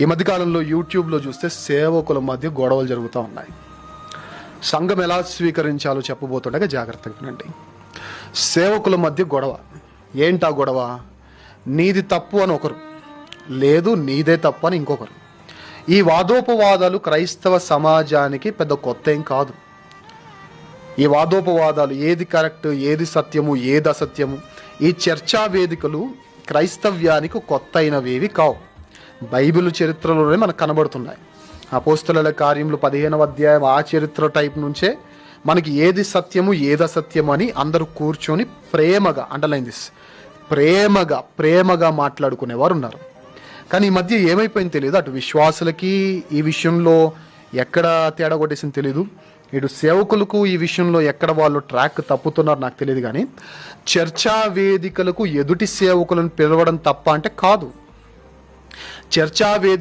ఈ మధ్యకాలంలో యూట్యూబ్లో చూస్తే సేవకుల మధ్య గొడవలు జరుగుతూ ఉన్నాయి. సంఘం ఎలా స్వీకరించాలో చెప్పబోతుండగా జాగ్రత్తగా వినండి. సేవకుల మధ్య గొడవ. ఏంటా గొడవ? నీది తప్పు అని ఒకరు, లేదు నీదే తప్పు అని ఇంకొకరు. ఈ వాదోపవాదాలు క్రైస్తవ సమాజానికి పెద్ద కొత్త ఏం కాదు. ఈ వాదోపవాదాలు, ఏది కరెక్ట్, ఏది సత్యము, ఏది అసత్యము, ఈ చర్చా వేదికలు క్రైస్తవ్యానికి కొత్త అయినవేవి కావు. బైబిల్ చరిత్రలోనే మనకు కనబడుతున్నాయి. అపోస్తలుల కార్యములు 15వ అధ్యాయం ఆ చరిత్ర టైప్ నుంచే మనకి ఏది సత్యము, ఏది అసత్యము అని అందరూ కూర్చొని ప్రేమగా, అండర్లైన్ దిస్, ప్రేమగా మాట్లాడుకునేవారు ఉన్నారు. కానీ ఈ మధ్య ఏమైపోయింది తెలియదు. అటు విశ్వాసులకి ఈ విషయంలో ఎక్కడ తేడా కొట్టేసింది తెలియదు, ఇటు సేవకులకు ఈ విషయంలో ఎక్కడ వాళ్ళు ట్రాక్ తప్పుతున్నారు నాకు తెలియదు. కానీ చర్చా వేదికలకు ఎదుటి సేవకులను పిలవడం తప్ప అంటే కాదు. చర్చా వేదిక